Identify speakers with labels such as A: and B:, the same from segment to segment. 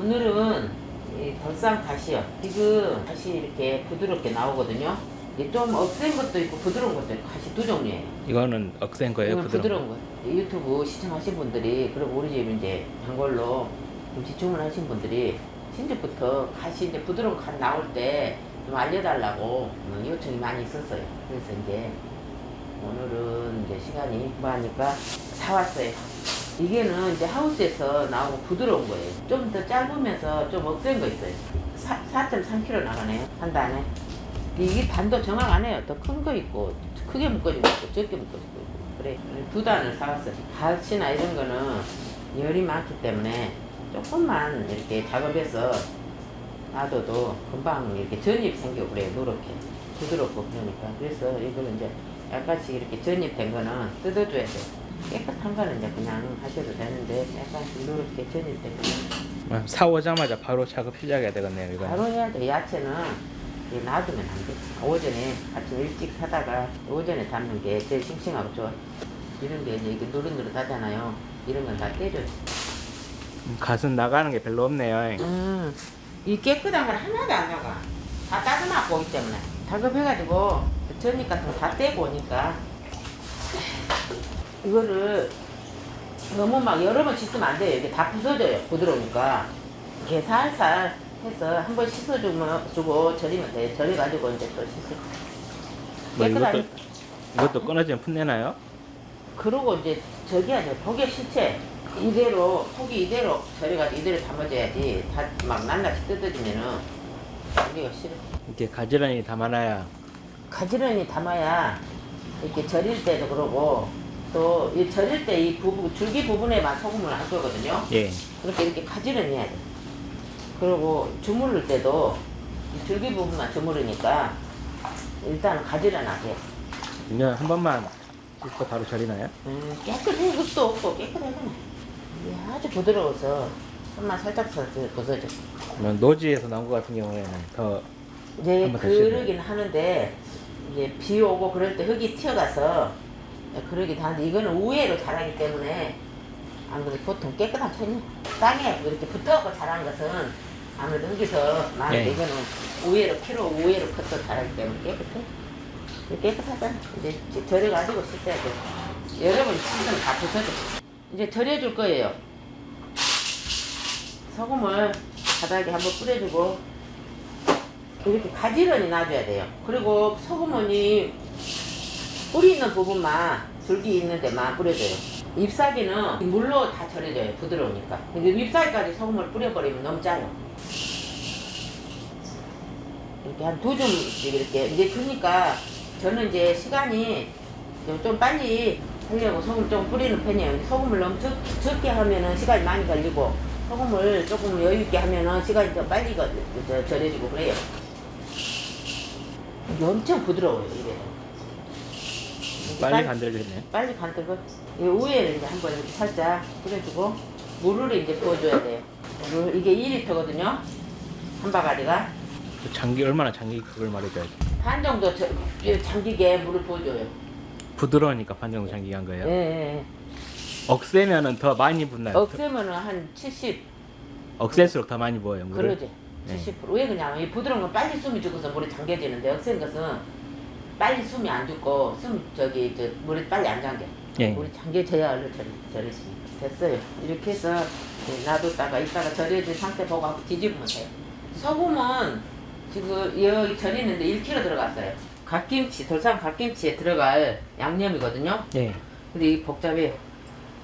A: 오늘은 이 덜쌈 가시요. 지금 가시 이렇게 부드럽게 나오거든요. 이게 좀 억센 것도 있고 부드러운 것도 있고 가시 두 종류예요.
B: 이거는 억센 거예요?
A: 이건 부드러운 거. 유튜브 시청하신 분들이 그리고 우리 집 이제 단골로 음식 주문하신 분들이 신주부터 가시 이제 부드러운 간 나올 때 좀 알려달라고 요청이 많이 있었어요. 그래서 이제 오늘은 이제 시간이 뭐하니까 사왔어요. 이게는 이제 하우스에서 나오고 부드러운 거예요. 좀 더 짧으면서 좀 억센 거 있어요. 4.3kg 나가네요. 한 단에. 이게 단도 정확 안 해요. 더 큰 거 있고 크게 묶어지고 있고 적게 묶어지고 있고 그래. 두 단을 사왔어요. 가시나 이런 거는 열이 많기 때문에 조금만 이렇게 작업해서 놔둬도 금방 이렇게 전입 생겨 그래요. 누렇게 부드럽고 그러니까. 그래서 이거는 이제 약간씩 이렇게 전입된 거는 뜯어줘야 돼요. 깨끗한 거는 이제 그냥 하셔도 되는데 약간씩 누렇게 전입된 거는
B: 사오자마자 바로 작업 시작해야 되겠네요. 이거.
A: 바로 해야 돼. 야채는 놔두면 안 돼. 오전에 아침 일찍 사다가 오전에 담는 게 제일 싱싱하고 좋아. 이런 게 이제 이게 노릇노릇하잖아요. 이런 건 다 떼줘요.
B: 갓은 나가는 게 별로 없네요.
A: 이 깨끗한 건 하나도 안 나가. 다 따뜻하고 오기 때문에. 작업해가지고 전입 같은 거 다 떼고 오니까 이거를 너무 막 여러 번 씻으면 안 돼요. 이게 다 부서져요. 부드러우니까. 이렇게 살살 해서 한번 씻어주고 절이면 돼요. 절여가지고 이제 또 씻을.
B: 뭐
A: 깨끗하게.
B: 이것도 끊어지면 풋내나요?
A: 그러고 이제 저기 아니야. 독에 시체. 이대로, 속이 이대로 절여가지고 이대로 담아줘야지. 다 막 낱낱이 뜯어지면은 우리가 싫어.
B: 이렇게 가지런히 담아놔야.
A: 가지런히 담아야 이렇게 절일 때도 그러고 또 이 절일 때 이 부분, 줄기 부분에만 소금을 할 거거든요.
B: 예.
A: 그렇게 이렇게 가지런히 해야 돼. 그리고 주물를 때도 이 줄기 부분만 주무르니까 일단 가지런하게.
B: 그냥 한 번만 씻고 바로 절이나요?
A: 깨끗해. 흙도 없고 깨끗하잖아. 이게 아주 부드러워서 손만 살짝 벗어져.
B: 그러면 노지에서 나온 것 같은 경우에는 더
A: 이제
B: 한번더
A: 그러긴 하는데 이제 비 오고 그럴 때 흙이 튀어가서 그러긴 하는데 이거는 우회로 자라기 때문에 안 그래도 보통 깨끗한 편이야. 땅에 이렇게 붙어갖고 자란 것은 아무래도 흙이 더 많은데
B: 네.
A: 이거는 우회로 키로 우회로 커서 자라기 때문에 깨끗해. 깨끗하잖아. 이제 절여가지고 씻어야 돼. 여러 번 씻으면 다 부서져. 이제 절여줄 거예요. 소금을 바닥에 한번 뿌려주고 이렇게 가지런히 놔줘야 돼요. 그리고 소금은 이 뿌리 있는 부분만 줄기 있는 데만 뿌려줘요. 잎사귀는 물로 다 절여져요. 부드러우니까. 근데 잎사귀까지 소금을 뿌려버리면 너무 짜요. 이렇게 한 2줌씩 이렇게. 이제 그러니까 저는 이제 시간이 좀 빨리 하려고 소금 좀 뿌리는 편이에요. 소금을 너무 적게 하면은 시간이 많이 걸리고 소금을 조금 여유있게 하면은 시간이 좀 빨리 절여지고 그래요. 이게 엄청 부드러워요. 이게
B: 빨리 간들겠네.
A: 빨리 간들고 이 위에를 이제 한번 이렇게 살짝 뿌려주고 물을 이제 부어줘야 돼요. 물 이게 2리터거든요. 한 바가리가
B: 장기 얼마나 장기 그걸 말해줘야지.
A: 반 정도 잠기게 물을 부어줘요.
B: 부드러우니까 반 정도 장기게 한 거예요.
A: 예.
B: 억세면은 더 많이 붓나요?
A: 억세면은 한 70.
B: 억셀수록 더 많이 부어요. 물을.
A: 그러지. 70%. 왜 그냥 이 부드러운 건 빨리 숨이 죽어서 물이 잠겨지는데 억센 것은 빨리 숨이 안 죽고 물이 빨리 안 잠겨.
B: 예.
A: 물이 잠겨져야 얼른 절여지니까. 됐어요. 이렇게 해서 놔뒀다가 이따가 절여진 상태 보고 한번 뒤집으면 돼요. 소금은 지금 여기 절이는데 1kg 들어갔어요. 갓김치, 돌산 갓김치에 들어갈 양념이거든요.
B: 예.
A: 근데 이 복잡해요.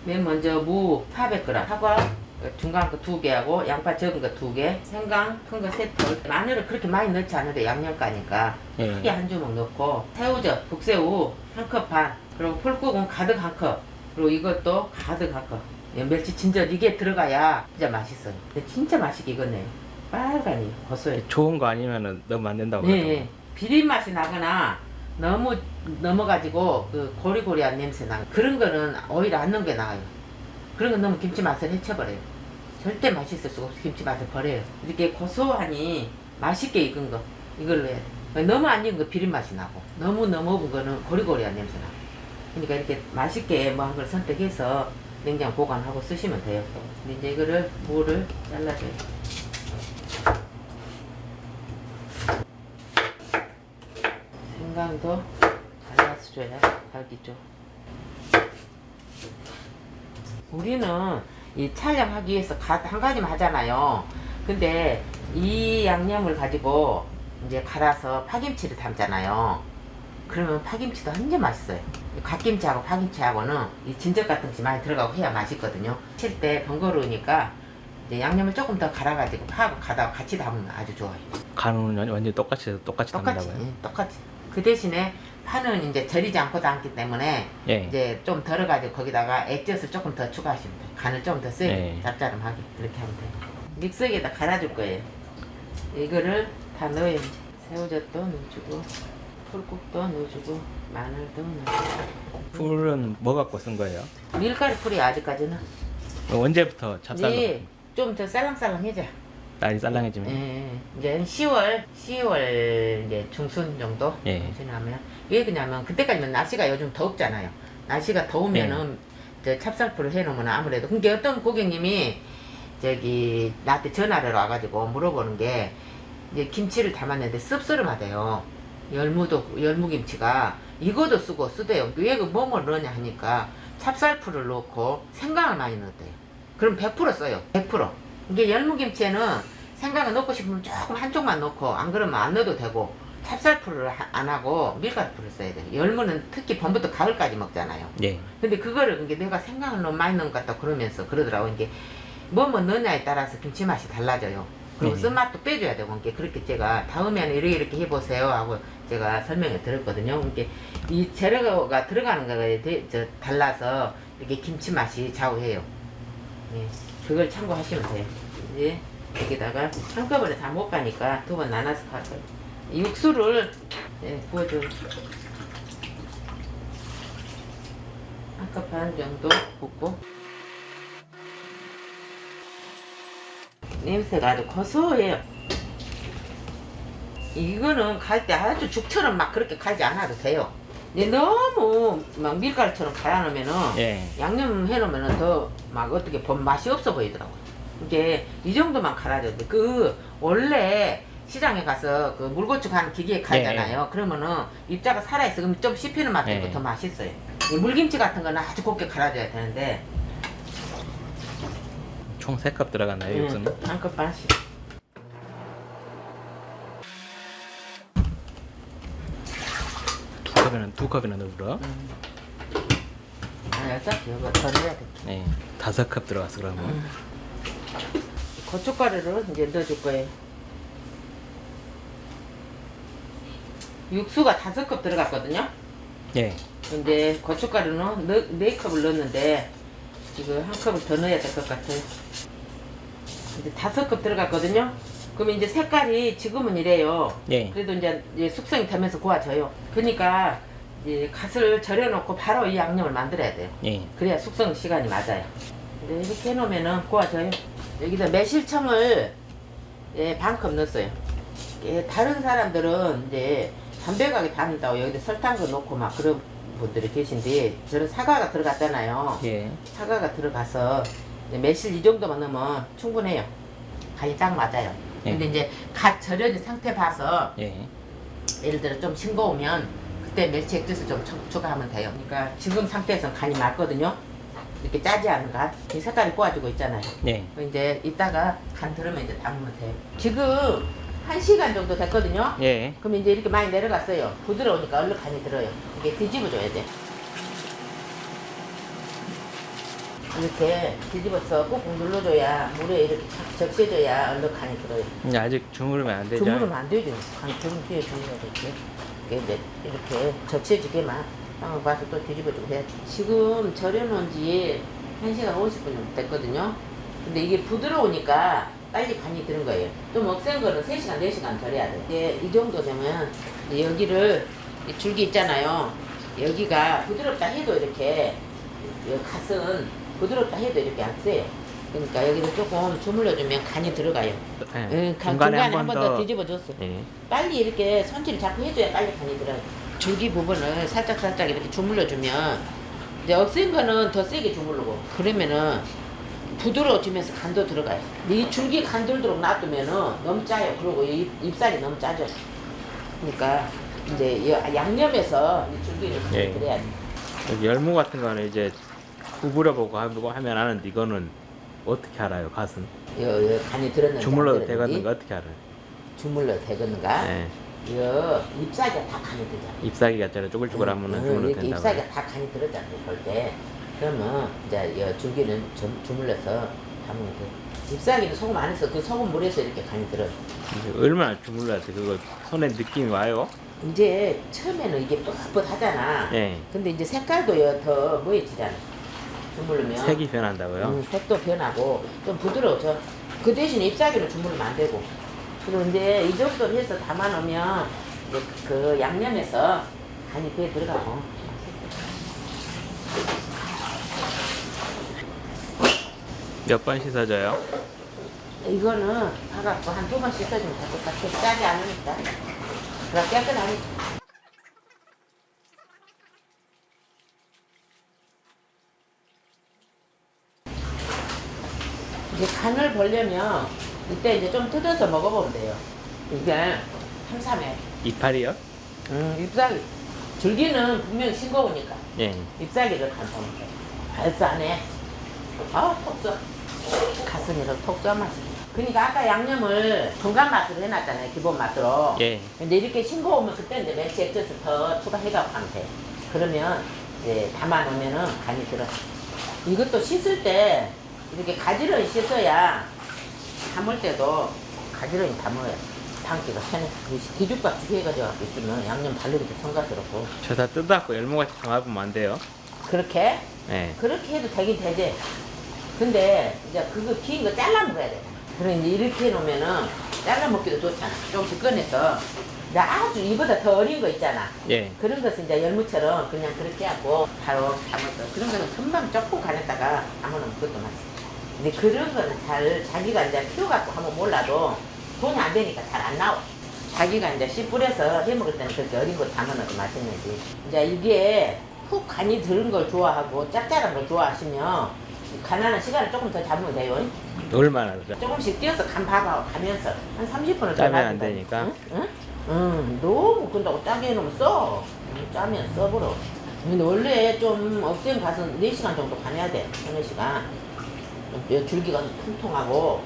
A: 맨 먼저 무 400g, 사과 중간 거 2개하고 양파 적은 거 2개, 생강 큰 거 3톨. 마늘을 그렇게 많이 넣지 않는데 양념가니까
B: 예.
A: 크게 한 주먹 넣고 새우젓, 북새우 1컵 반, 그리고 풀국은 가득 1컵, 그리고 이것도 가득 1컵. 멸치 진젓 이게 들어가야 진짜 맛있어요. 근데 진짜 맛있게 익었네요. 빨간이 고소해요.
B: 좋은 거 아니면은 넣으면 안 된다고.
A: 네,
B: 그러더라고요.
A: 네. 비린 맛이 나거나 너무 넘어가지고 그 고리고리한 냄새 나. 그런 거는 오히려 안 넣은 게 나아요. 그런 건 너무 김치 맛을 해쳐버려요. 절대 맛있을 수가 없어. 김치 맛을 버려요. 이렇게 고소하니 맛있게 익은 거 이걸 넣어야 돼. 너무 안 익은 거 비린 맛이 나고 너무 넘어온 거는 고리고리한 냄새 나. 그러니까 이렇게 맛있게 뭐 한 걸 선택해서 냉장 보관하고 쓰시면 돼요. 근데 이제 이거를 무를 잘라줘요. 생강도 잘라서 줘야 살기죠. 우리는 이 촬영하기 위해서 한 가지만 하잖아요. 근데 이 양념을 가지고 이제 갈아서 파김치를 담잖아요. 그러면 파김치도 완전 맛있어요. 갓김치하고 파김치하고는 이 진젓 같은 것이 많이 들어가고 해야 맛있거든요. 칠 때 번거로우니까 이제 양념을 조금 더 갈아가지고 파하고 가다가 같이 담으면 아주 좋아요.
B: 간은 완전 똑같이
A: 똑같이,
B: 담는다고요?
A: 예, 똑같이. 그 대신에 파는 이제 절이지 않고 담기 때문에
B: 예.
A: 이제 좀 덜어가지고 거기다가 액젓을 조금 더 추가하시면 돼요. 간을 좀 더 세게
B: 예.
A: 짭짤하게 그렇게 하면 돼요. 믹서기에다 갈아줄 거예요. 이거를 다 넣어요. 이제. 새우젓도 넣어주고 풀국도 넣어주고 마늘도 넣어주고.
B: 풀은 뭐 갖고 쓴 거예요?
A: 밀가루 풀이 아직까지는.
B: 언제부터 찹쌀로?
A: 네, 좀 더 쌀랑쌀랑해져.
B: 날이 쌀랑해지면?
A: 예, 이제 10월 이제 중순 정도
B: 예.
A: 지나면 왜 그러냐면 그때까지면 날씨가 요즘 덥잖아요. 날씨가 더우면은 저 찹쌀풀을 해놓으면 아무래도 근데 어떤 고객님이 저기 나한테 전화를 와가지고 물어보는 게 이제 김치를 담았는데 씁쓸하대요. 열무김치가 이거도 쓰대요. 왜 그 뭐뭐 넣냐 하니까 찹쌀풀을 넣고 생강을 많이 넣었대요. 그럼 100% 써요. 100%. 이게 열무김치에는 생강을 넣고 싶으면 조금 한쪽만 넣고 안 그러면 안 넣어도 되고 찹쌀풀을 안 하고 밀가루풀을 써야 돼요. 열무는 특히 봄부터 가을까지 먹잖아요.
B: 예.
A: 근데 그거를 이게 내가 생강을 너무 많이 넣은 것 같다 그러면서 그러더라고. 이게 뭐뭐 넣냐에 따라서 김치 맛이 달라져요. 그리고
B: 네.
A: 쓴맛도 빼줘야 되고 이게 그렇게 제가 다음에는 이렇게 해보세요 하고 제가 설명을 드렸거든요. 이게 이 재료가 들어가는 거에 달라서 이렇게 김치 맛이 좌우해요. 예, 그걸 참고하시면 돼요. 이제 여기다가 한꺼번에 다 못 가니까 두 번 나눠서 갈 거예요. 육수를 부어줘요. 한 컵 반 정도 붓고. 냄새가 아주 고소해요. 이거는 갈 때 아주 죽처럼 막 그렇게 갈지 않아도 돼요. 근데 너무 막 밀가루처럼 갈아놓으면은
B: 예.
A: 양념 해놓으면은 더 막 어떻게 보면 맛이 없어 보이더라고요. 이게 이 정도만 갈아줘야 돼. 그 원래 시장에 가서 그 물고추 가는 기계에 갈잖아요. 그러면은 입자가 살아있어. 그럼 좀 씹히는 맛도 있고 더 맛있어요. 이 물김치 같은 거는 아주 곱게 갈아줘야 되는데.
B: 총 3컵 들어갔나요, 육수는?
A: 한 컵 반씩.
B: 두 컵이나 넣으러?
A: 어차피 이거 더 넣어야 돼.
B: 네. 5컵 들어갔어, 그러면.
A: 고춧가루를 이제 넣어줄 거예요. 육수가 5컵 들어갔거든요.
B: 예.
A: 근데 고춧가루는 4컵을 넣었는데 지금 1컵을 더 넣어야 될 것 같아요. 이제 5컵 들어갔거든요. 그럼 이제 색깔이 지금은 이래요.
B: 예.
A: 그래도 이제 숙성이 되면서 고와져요. 그러니까 이제 갓을 절여놓고 바로 이 양념을 만들어야 돼요.
B: 예.
A: 그래야 숙성 시간이 맞아요. 이제 이렇게 해놓으면은 고와져요. 여기다 매실청을 반컵 넣었어요. 다른 사람들은 이제 담백하게 담는다고 여기다 설탕도 넣고 막 그런 분들이 계신데 저는 사과가 들어갔잖아요.
B: 예.
A: 사과가 들어가서 이제 매실 이 정도만 넣으면 충분해요. 간이 딱 맞아요.
B: 예.
A: 근데 이제 갓 절여진 상태 봐서
B: 예.
A: 예를 들어 좀 싱거우면 그때 멸치 액젓을 좀 추가하면 돼요. 그러니까 지금 상태에서는 간이 맞거든요. 이렇게 짜지 않은 간. 이 색깔이 꼬아지고 있잖아요.
B: 예.
A: 이제 이따가 간 들으면 이제 담으면 돼요. 지금 1시간 정도 됐거든요.
B: 예.
A: 그럼 이제 이렇게 많이 내려갔어요. 부드러우니까 얼른 간이 들어요. 이게 뒤집어줘야 돼. 이렇게 뒤집어서 꾹꾹 눌러줘야 물에 이렇게 적셔줘야 얼른 간이 들어요.
B: 이제 아직 주무르면 안 되죠?
A: 주물으면 안 되죠. 간 조금 뒤에 주물러야 되지. 이게 이제 이렇게 적셔지게만 한번 봐서 또 뒤집어주고 해야지. 지금 절여놓은 지 1시간 50분 정도 됐거든요. 근데 이게 부드러우니까 빨리 간이 드는 거예요. 좀 억센 거는 3시간, 4시간 절여야 돼. 이제 이 정도 되면 이제 여기를 이 줄기 있잖아요. 여기가 부드럽다 해도 이렇게 이 갓은 부드럽다 해도 이렇게 안 세요. 그러니까 여기를 조금 주물러주면 간이 들어가요.
B: 예.
A: 중간에 한 번 더 뒤집어줬어.
B: 예.
A: 빨리 이렇게 손질을 자꾸 해줘야 빨리 간이 들어요. 줄기 부분을 살짝 이렇게 주물러주면 이제 억센 거는 더 세게 주물르고 그러면은 부드러워지면서 간도 들어가요. 이 줄기 간 들도록 놔두면은 너무 짜요. 그리고 이 잎살이 너무 짜져. 그러니까 이제 이 양념해서 이 줄기를
B: 예.
A: 그래야 돼.
B: 여기 열무 같은 거는 이제 구부려보고 하면 아는데 이거는 어떻게 알아요? 갓은
A: 요 간이 들었는지
B: 주물러도
A: 안 들었는지.
B: 되겠는가 어떻게 알아요?
A: 주물러도 되겠는가?
B: 예.
A: 요 잎사귀가 다 간이 들잖아.
B: ip사귀가 저래 쪼글쪼글하면은 주물러도
A: 이렇게
B: 된다고.
A: 잎사귀가 다 간이 들었잖아. 볼 때. 그러면 이제 이 줄기는 주물러서 담으면 돼. 잎사귀는 소금 안 해서 그 소금 물에서 이렇게 간이 들어.
B: 이제 얼마나 주물러야 돼? 그거 손에 느낌이 와요?
A: 이제 처음에는 이게 뻣뻣하잖아.
B: 예.
A: 근데 이제 색깔도 더 뭐해지잖아. 주물르면.
B: 색이 변한다고요?
A: 색도 변하고 좀 부드러워져. 그 대신 잎사귀는 주물르면 안 되고. 그리고 이제 이 정도 해서 담아 놓으면 이제 그 양념에서 간이 배에 들어가고.
B: 몇 번 씻어줘요?
A: 이거는 봐갖고 한 2번 씻어주면 될 것 같아. 짜지 않으니까. 그럼 깨끗하니까. 이제 간을 보려면 이때 이제 좀 뜯어서 먹어보면 돼요. 이게 삼삼해.
B: 이파리요?
A: 잎사귀. 줄기는 분명히 싱거우니까.
B: 예.
A: 잎사귀를 간보면 돼. 알싸네. 아, 톡 써. 가슴이랑 톡 써 맛이. 그러니까 아까 양념을 중간 맛으로 해놨잖아요. 기본 맛으로.
B: 예.
A: 근데 이렇게 싱거우면 그때 이제 멸치 액젓을 더 추가해갖고 하면 돼. 그러면 이제 담아놓으면은 간이 들어. 이것도 씻을 때 이렇게 가지런히 씻어야 담을 때도 가지런히 담아야 담기가 편해. 뒤죽박 죽여가지고 있으면 양념 바르기도 성가스럽고.
B: 저 다 뜯어갖고 열무같이 담아보면 안 돼요?
A: 그렇게?
B: 예.
A: 그렇게 해도 되긴 되지. 근데 이제 그거 긴 거 잘라 먹어야 돼. 그래 이제 이렇게 해놓으면은 잘라 먹기도 좋잖아. 조금씩 꺼내서. 근데 아주 이보다 더 어린 거 있잖아.
B: 예.
A: 그런 것은 이제 열무처럼 그냥 그렇게 하고 바로 담아서. 그런 거는 금방 조금 간에다가 담아놓으면 그것도 맛있어. 근데 그런 거는 잘 자기가 이제 필요 갖고 하면 몰라도 돈이 안 되니까 잘 안 나와. 자기가 이제 씨 뿌려서 해 먹을 때는 그렇게 어린 거 담아놓어도 맛있는지. 이제 이게 푹 간이 들은 걸 좋아하고 짭짤한 걸 좋아하시면 간하는 시간을 조금 더 잡으면 돼요.
B: 얼마나 더?
A: 조금씩 뛰어서 간 봐봐 가면서 한 30분을 더
B: 짜면 안
A: 놔둔다.
B: 되니까?
A: 응? 응? 응, 너무 근다고 짜게 해놓으면 써. 짜면 써버려. 근데 원래 좀 억센 갓은 4시간 정도 간해야 돼. 3-4시간. 줄기가 통통하고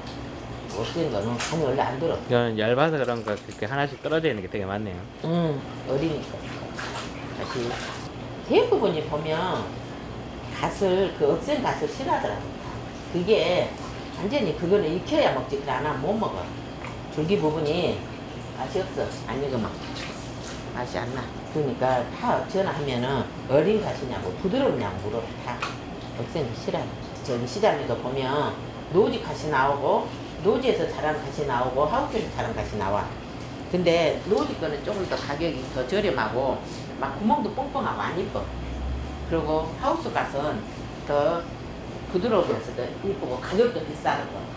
A: 억센 거는 간이 원래 안 들어.
B: 이건 얇아서 그런가 그렇게 하나씩 떨어져 있는 게 되게 많네요.
A: 응, 어리니까. 다시 대부분이 보면 갓을 그 억센 갓을 싫어하더라고. 그게 완전히 그거는 익혀야 먹지. 그래 안 하면 못 먹어. 줄기 부분이 맛이 없어. 안 익으면 맛이 안 나. 그러니까 다 전화하면은 어린 갓이냐고 부드럽냐고 물어. 다 억센 거 싫어해. 저기 시장에도 보면 노지 갓이 나오고 노지에서 자란 갓이 나오고 하우스에서 자란 갓이 나와. 근데 노지 거는 조금 더 가격이 더 저렴하고 막 구멍도 뻥뻥하고 안 이뻐. 그리고 하우스 갓은 더 부드러우면서 더 이쁘고 가격도 비싸고.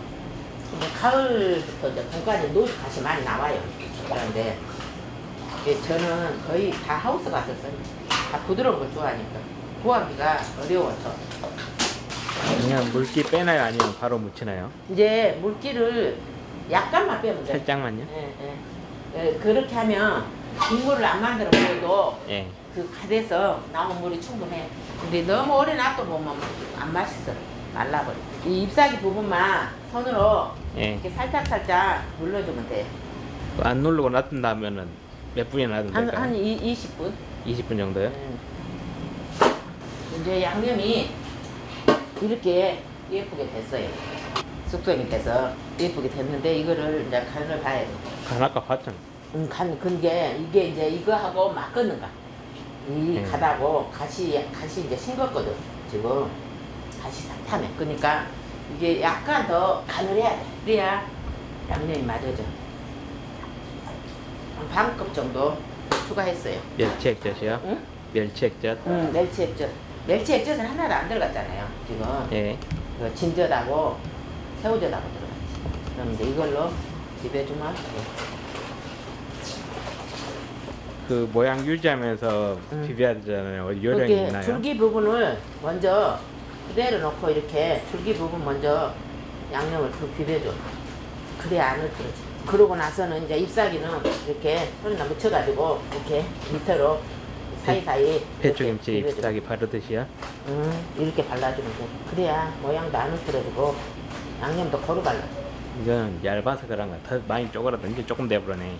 A: 근데 가을부터 이제 공간에 노지 갓이 많이 나와요. 그런데 저는 거의 다 하우스 갓을 써요. 다 부드러운 걸 좋아하니까 구하기가 어려워서.
B: 그냥 물기 빼나요? 아니면 바로 묻히나요?
A: 이제 물기를 약간만 빼면 돼요.
B: 살짝만요?
A: 그렇게 하면 국물을 안 만들어 먹어도
B: 예.
A: 그 갓에서 나온 물이 충분해. 근데 너무 오래 놔둬보면 안 맛있어. 말라버려. 이 잎사귀 부분만 손으로
B: 예.
A: 이렇게 살짝살짝 눌러주면 돼.
B: 안 누르고 놔둔다면은 몇 분이나 놔둔다까요?
A: 한 20분?
B: 20분 정도요?
A: 이제 양념이 이렇게 예쁘게 됐어요. 숙성이 돼서 예쁘게 됐는데 이거를 이제 간을 봐야 돼.
B: 간 아까 봤잖아.
A: 근게 이게 이제 이거하고 맞거든가. 이 갓하고 갓이 이제 싱겁거든. 지금 갓이 상탐해. 그러니까 이게 약간 더 간을 해야 돼. 그래야 양념이 맞아져. 한 반컵 정도 추가했어요.
B: 멸치 액젓이요?
A: 응?
B: 멸치 액젓?
A: 응, 멸치 액젓. 멸치 액젓은 하나도 안 들어갔잖아요. 지금.
B: 예.
A: 그 진젓하고 새우젓하고 들어갔지. 그럼 이제 이걸로 비벼주면
B: 그 모양 유지하면서 비벼야 되잖아요. 요령이
A: 이렇게
B: 있나요?
A: 줄기 부분을 먼저 그대로 넣고 이렇게 줄기 부분 먼저 양념을 그 비벼줘. 그래야 안 흐트러져. 그러고 나서는 이제 잎사귀는 이렇게 손에다 묻혀가지고 이렇게 밑으로 사이사이
B: 배추김치
A: 이렇게
B: 잎사귀 바르듯이요?
A: 이렇게 발라주면 돼. 그래야 모양도 안 흐트러지고 양념도 고루 발라줘.
B: 이거는 얇아서 그런가 더 많이 쪼그라든지 조금 돼버리네.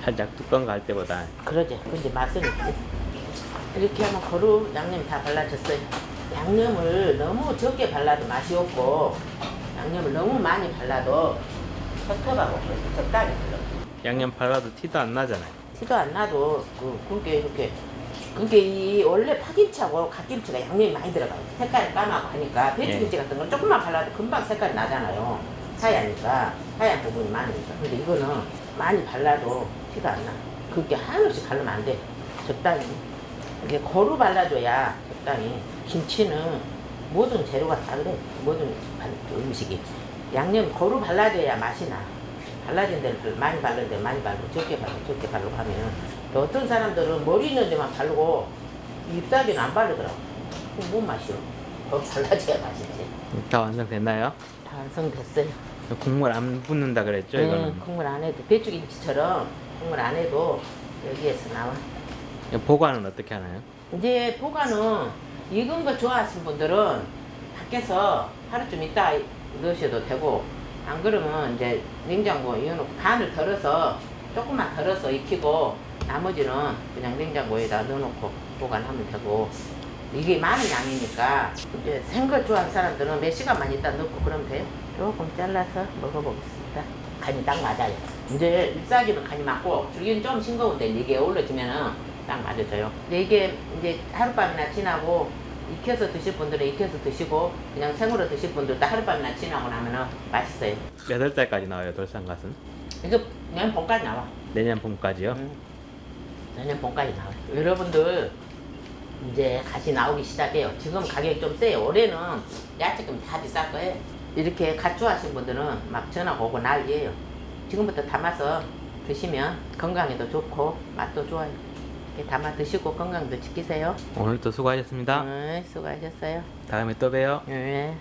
B: 살짝 두꺼운 거 할 때보다.
A: 그러지. 근데 맛은 있지. 이렇게 하면 고루 양념 다 발라졌어요. 양념을 너무 적게 발라도 맛이 없고 양념을 너무 많이 발라도 텁텁하고 그래서 적당히 발라.
B: 양념 발라도 티도 안 나잖아요.
A: 티도 안 나도 그게 이렇게 그게 이 원래 파김치하고 갓김치가 양념이 많이 들어가요. 색깔이 까맣고 하니까 배추김치 같은 건 조금만 발라도 금방 색깔이 나잖아요. 하얘니까 하얀 부분이 많으니까. 근데 이거는 많이 발라도 티가 안 나. 그게 한없이 바르면 안 돼. 적당히 이게 고루 발라줘야 적당히. 김치는 모든 재료가 다 그래. 모든 음식이 양념 고루 발라줘야 맛이 나. 발라진 데를 많이 바른 데 많이 바르고 적게 바르고 하면 또 어떤 사람들은 머리 있는 데만 바르고 잎사귀는 안 바르더라고. 그럼 뭔 맛이요? 더 발라줘야 맛있지.
B: 다 완성됐나요?
A: 다 완성됐어요.
B: 국물 안 붓는다 그랬죠? 이거는
A: 국물 안 해도 배추김치처럼 국물 안 해도 여기에서 나와.
B: 이거 보관은 어떻게 하나요?
A: 이제 보관은 익은 거 좋아하시는 분들은 밖에서 하루쯤 있다 넣으셔도 되고, 안 그러면 이제 냉장고에 이어놓고 반을 덜어서 조금만 덜어서 익히고 나머지는 그냥 냉장고에다 넣어놓고 보관하면 되고, 이게 많은 양이니까 이제 생걸 좋아하는 사람들은 몇 시간만 있다 넣고 그러면 돼요. 조금 잘라서 먹어보겠습니다. 간이 딱 맞아요. 이제 잎사귀는 간이 맞고 줄기는 좀 싱거운데 이게 어우러지면은 딱 맞아져요. 근데 이게 이제 하룻밤이나 지나고 익혀서 드실 분들은 익혀서 드시고 그냥 생으로 드실 분들도 하룻밤이나 지나고 나면은 맛있어요.
B: 몇 월달까지 나와요, 돌산갓은?
A: 이거 내년 봄까지 나와.
B: 내년 봄까지요?
A: 내년 봄까지 나와요. 여러분들 이제 갓이 나오기 시작해요. 지금 가격이 좀 세요. 올해는 야채금 다 비쌀 거예요. 이렇게 갓 좋아하시는 분들은 막 전화 오고 난리예요. 지금부터 담아서 드시면 건강에도 좋고 맛도 좋아요. 이렇게 담아 드시고 건강도 지키세요.
B: 오늘도 수고하셨습니다.
A: 수고하셨어요.
B: 다음에 또 봬요.
A: 네.